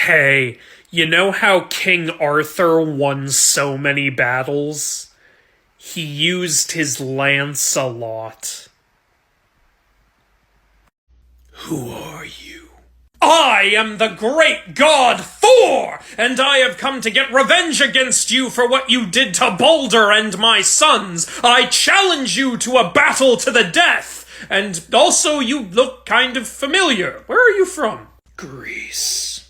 Hey, you know how King Arthur won so many battles? He used his Lancelot. Who are you? I am the great god Thor, and I have come to get revenge against you for what you did to Balder and my sons. I challenge you to a battle to the death. And also, you look kind of familiar. Where are you from? Greece.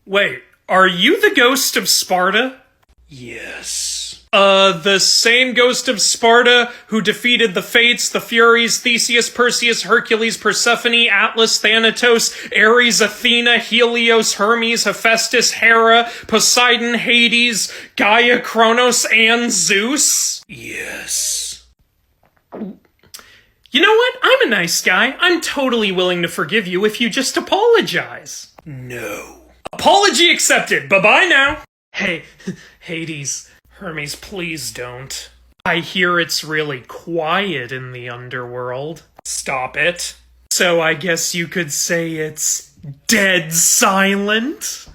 Wait, are you the ghost of Sparta? Yes. The same ghost of Sparta who defeated the Fates, the Furies, Theseus, Perseus, Hercules, Persephone, Atlas, Thanatos, Ares, Athena, Helios, Hermes, Hephaestus, Hera, Poseidon, Hades, Gaia, Kronos, and Zeus? Yes. You know what? I'm a nice guy. I'm totally willing to forgive you if you just apologize. No. Apology accepted. Bye-bye now. Hey, Hades, Hermes, please don't. I hear it's really quiet in the underworld. Stop it. So I guess you could say it's dead silent?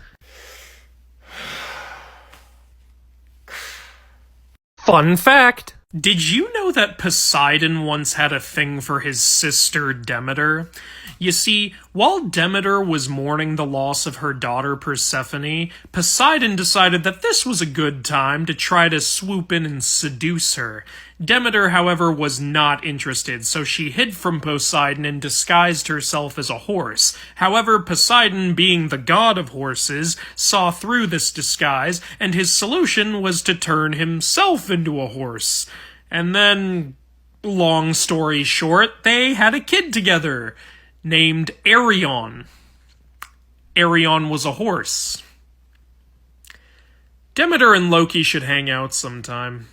Fun fact. Did you know that Poseidon once had a thing for his sister Demeter? You see, while Demeter was mourning the loss of her daughter Persephone, Poseidon decided that this was a good time to try to swoop in and seduce her. Demeter, however, was not interested, so she hid from Poseidon and disguised herself as a horse. However, Poseidon, being the god of horses, saw through this disguise, and his solution was to turn himself into a horse. And then, long story short, they had a kid together, named Arion. Arion was a horse. Demeter and Loki should hang out sometime.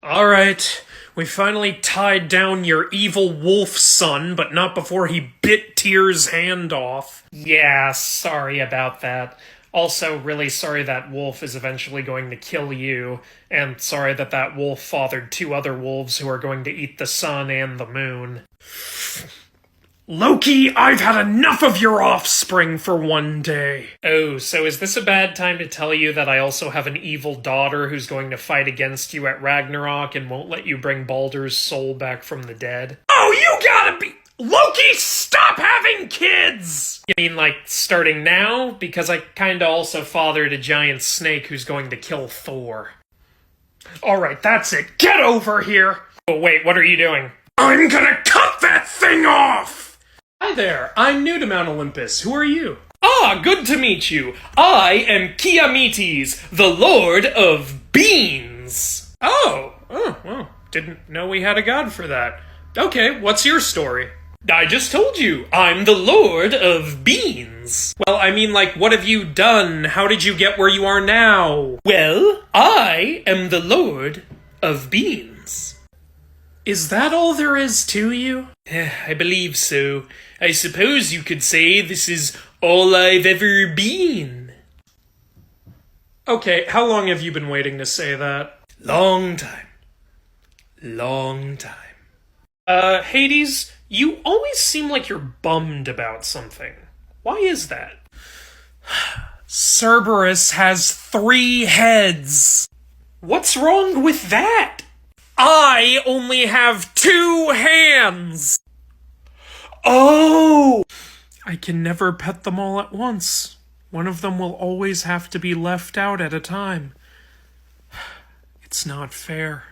Alright, we finally tied down your evil wolf son, but not before he bit Tyr's hand off. Yeah, sorry about that. Also, really sorry that wolf is eventually going to kill you, and sorry that that wolf fathered 2 other wolves who are going to eat the sun and the moon. Loki, I've had enough of your offspring for one day. Oh, so is this a bad time to tell you that I also have an evil daughter who's going to fight against you at Ragnarok and won't let you bring Balder's soul back from the dead? Oh, you gotta be... Loki, stop having kids! You mean, like, starting now? Because I kinda also fathered a giant snake who's going to kill Thor. Alright, that's it. Get over here! Oh, wait, what are you doing? I'm gonna cut that thing off! Hi there, I'm new to Mount Olympus. Who are you? Ah, good to meet you. I am Cyamites, the Lord of Beans. Oh, well, didn't know we had a god for that. Okay, what's your story? I just told you, I'm the Lord of Beans. Well, I mean, like, what have you done? How did you get where you are now? Well, I am the Lord of Beans. Is that all there is to you? I believe so. I suppose you could say this is all I've ever been. Okay, how long have you been waiting to say that? Long time. Long time. Hades, you always seem like you're bummed about something. Why is that? Cerberus has 3 heads. What's wrong with that? I only have 2 hands! Oh! I can never pet them all at once. One of them will always have to be left out at a time. It's not fair.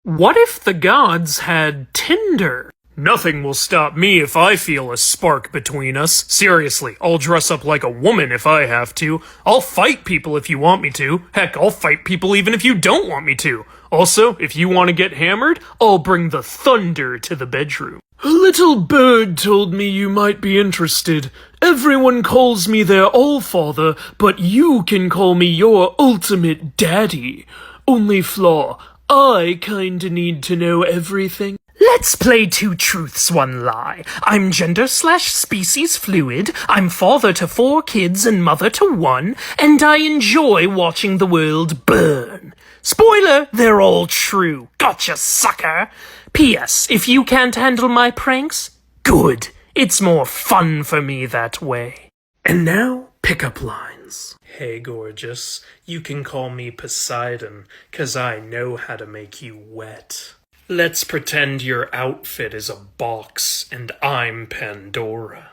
What if the gods had Tinder? Nothing will stop me if I feel a spark between us. Seriously, I'll dress up like a woman if I have to. I'll fight people if you want me to. Heck, I'll fight people even if you don't want me to. Also, if you want to get hammered, I'll bring the thunder to the bedroom. A little bird told me you might be interested. Everyone calls me their all-father, but you can call me your ultimate daddy. Only flaw, I kinda need to know everything. Let's play 2 truths, 1 lie. I'm gender/species fluid, I'm father to 4 kids and mother to 1, and I enjoy watching the world burn. Spoiler, they're all true. Gotcha, sucker! P.S. If you can't handle my pranks, good. It's more fun for me that way. And now, pickup lines. hands. Hey, gorgeous, you can call me Poseidon, 'cause I know how to make you wet. Let's pretend your outfit is a box and I'm Pandora.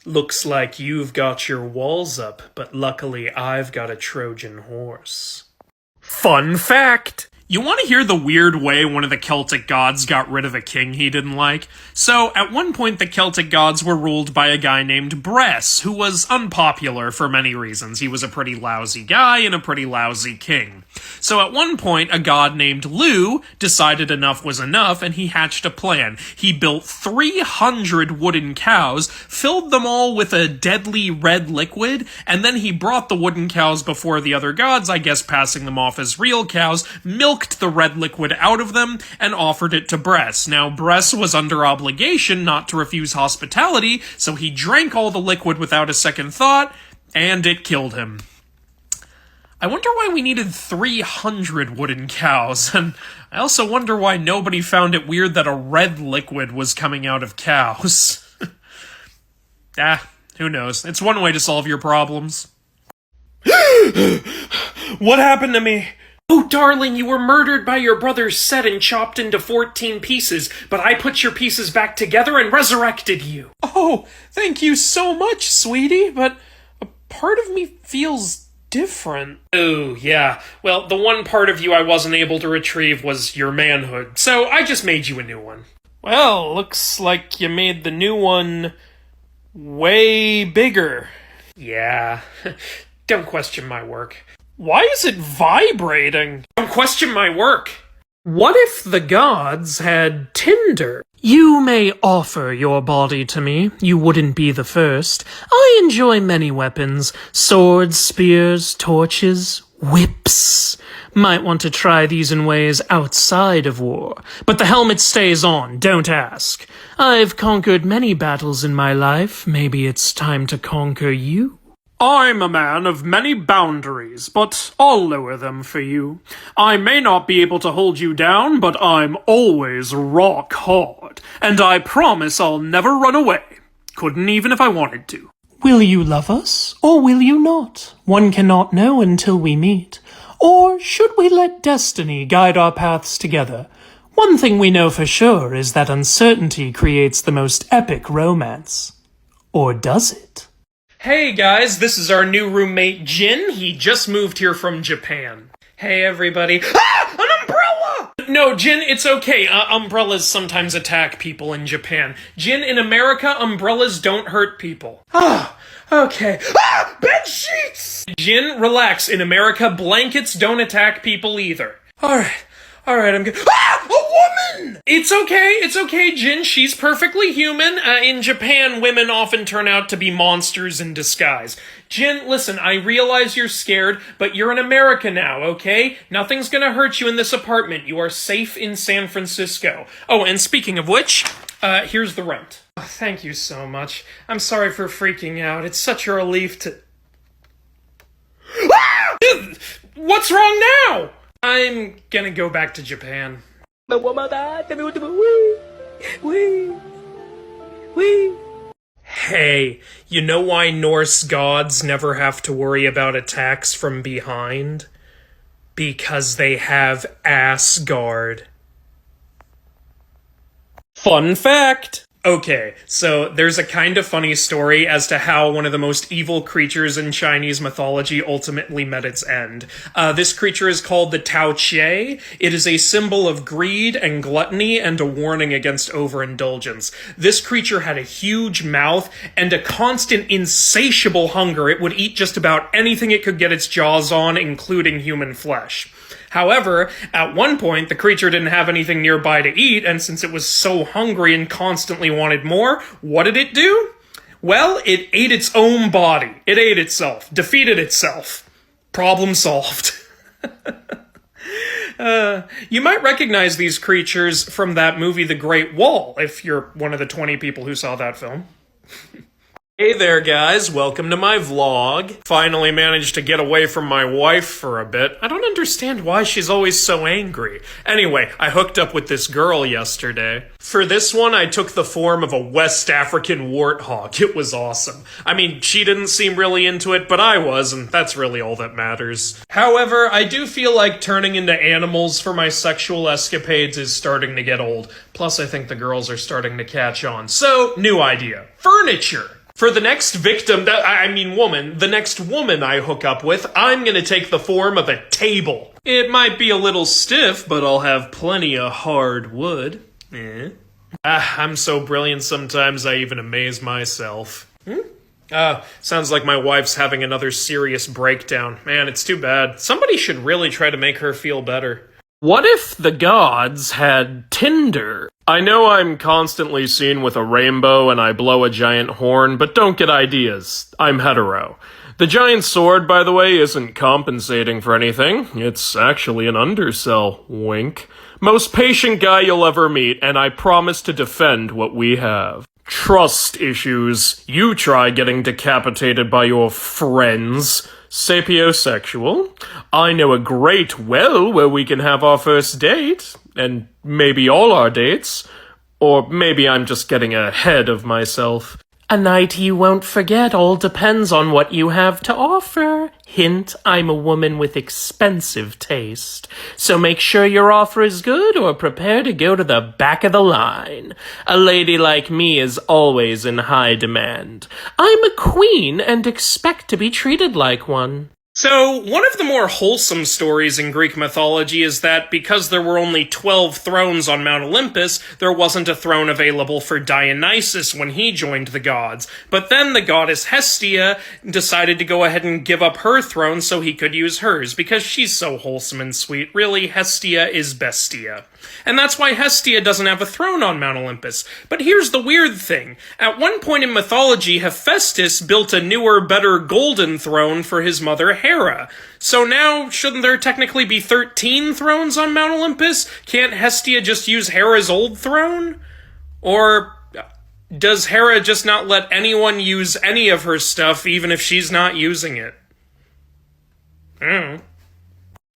Looks like you've got your walls up, but luckily I've got a Trojan horse. Fun fact! You want to hear the weird way one of the Celtic gods got rid of a king he didn't like? So, at one point the Celtic gods were ruled by a guy named Bres, who was unpopular for many reasons. He was a pretty lousy guy and a pretty lousy king. So at one point, a god named Lugh decided enough was enough, and he hatched a plan. He built 300 wooden cows, filled them all with a deadly red liquid, and then he brought the wooden cows before the other gods, I guess passing them off as real cows, milked the red liquid out of them, and offered it to Bres. Now, Bres was under obligation not to refuse hospitality, so he drank all the liquid without a second thought, and it killed him. I wonder why we needed 300 wooden cows, and I also wonder why nobody found it weird that a red liquid was coming out of cows. Who knows? It's one way to solve your problems. What happened to me? Oh, darling, you were murdered by your brother Set and chopped into 14 pieces, but I put your pieces back together and resurrected you. Oh, thank you so much, sweetie, but a part of me feels different. Oh, yeah. Well, the one part of you I wasn't able to retrieve was your manhood, so I just made you a new one. Well, looks like you made the new one way bigger. Yeah. Don't question my work. Why is it vibrating? Don't question my work. What if the gods had Tinder? You may offer your body to me. You wouldn't be the first. I enjoy many weapons. Swords, spears, torches, whips. Might want to try these in ways outside of war. But the helmet stays on, don't ask. I've conquered many battles in my life. Maybe it's time to conquer you. I'm a man of many boundaries, but I'll lower them for you. I may not be able to hold you down, but I'm always rock hard, and I promise I'll never run away. Couldn't even if I wanted to. Will you love us, or will you not? One cannot know until we meet. Or should we let destiny guide our paths together? One thing we know for sure is that uncertainty creates the most epic romance. Or does it? Hey guys, this is our new roommate Jin. He just moved here from Japan. Hey everybody. Ah! An umbrella! No, Jin, it's okay. Umbrellas sometimes attack people in Japan. Jin, in America, umbrellas don't hurt people. Ah, okay. Ah! Bed sheets! Jin, relax. In America, blankets don't attack people either. Alright, I'm good. Ah! A woman! It's okay, Jin. She's perfectly human. In Japan, women often turn out to be monsters in disguise. Jin, listen, I realize you're scared, but you're in America now, okay? Nothing's gonna hurt you in this apartment. You are safe in San Francisco. Oh, and speaking of which, here's the rent. Oh, thank you so much. I'm sorry for freaking out. It's such a relief to... Ah! What's wrong now? I'm gonna go back to Japan. Hey, you know why Norse gods never have to worry about attacks from behind? Because they have Asgard. Fun fact! Okay, so there's a kind of funny story as to how one of the most evil creatures in Chinese mythology ultimately met its end. This creature is called the Tao Che. It is a symbol of greed and gluttony and a warning against overindulgence. This creature had a huge mouth and a constant insatiable hunger. It would eat just about anything it could get its jaws on, including human flesh. However, at one point, the creature didn't have anything nearby to eat, and since it was so hungry and constantly wanted more, what did it do? Well, it ate its own body. It ate itself. Defeated itself. Problem solved. You might recognize these creatures from that movie The Great Wall, if you're one of the 20 people who saw that film. Hey there guys, welcome to my vlog. Finally managed to get away from my wife for a bit. I don't understand why she's always so angry. Anyway, I hooked up with this girl yesterday. For this one, I took the form of a West African warthog. It was awesome. I mean, she didn't seem really into it, but I was, and that's really all that matters. However, I do feel like turning into animals for my sexual escapades is starting to get old. Plus, I think the girls are starting to catch on. So, new idea. Furniture! For the next woman, the next woman I hook up with, I'm gonna take the form of a table. It might be a little stiff, but I'll have plenty of hard wood. I'm so brilliant sometimes I even amaze myself. Sounds like my wife's having another serious breakdown. Man, it's too bad. Somebody should really try to make her feel better. What if the gods had Tinder? I know I'm constantly seen with a rainbow and I blow a giant horn, but don't get ideas. I'm hetero. The giant sword, by the way, isn't compensating for anything. It's actually an undersell. Wink. Most patient guy you'll ever meet, and I promise to defend what we have. Trust issues. You try getting decapitated by your friends. Sapiosexual. I know a great well where we can have our first date. And maybe all our dates. Or maybe I'm just getting ahead of myself. A night you won't forget all depends on what you have to offer. Hint, I'm a woman with expensive taste. So make sure your offer is good or prepare to go to the back of the line. A lady like me is always in high demand. I'm a queen and expect to be treated like one. So, one of the more wholesome stories in Greek mythology is that because there were only 12 thrones on Mount Olympus, there wasn't a throne available for Dionysus when he joined the gods. But then the goddess Hestia decided to go ahead and give up her throne so he could use hers, because she's so wholesome and sweet. Really, Hestia is bestia. And that's why Hestia doesn't have a throne on Mount Olympus. But here's the weird thing. At one point in mythology, Hephaestus built a newer, better golden throne for his mother Hera. So now, shouldn't there technically be 13 thrones on Mount Olympus? Can't Hestia just use Hera's old throne? Or does Hera just not let anyone use any of her stuff even if she's not using it?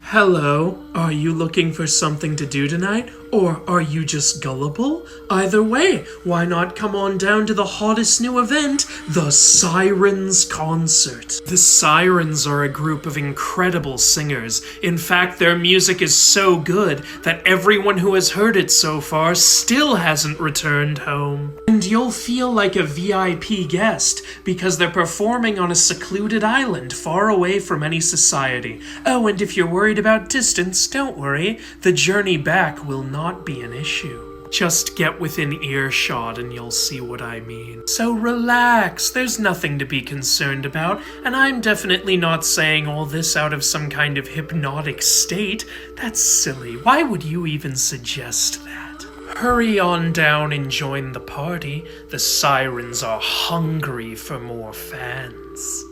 Hello, are you looking for something to do tonight? Or are you just gullible? Either way, why not come on down to the hottest new event, the Sirens Concert. The Sirens are a group of incredible singers. In fact, their music is so good that everyone who has heard it so far still hasn't returned home. And you'll feel like a VIP guest because they're performing on a secluded island far away from any society. Oh, and if you're worried about distance, don't worry. The journey back will not be an issue. Just get within earshot and you'll see what I mean. So relax, there's nothing to be concerned about, and I'm definitely not saying all this out of some kind of hypnotic state. That's silly. Why would you even suggest that? Hurry on down and join the party. The Sirens are hungry for more fans.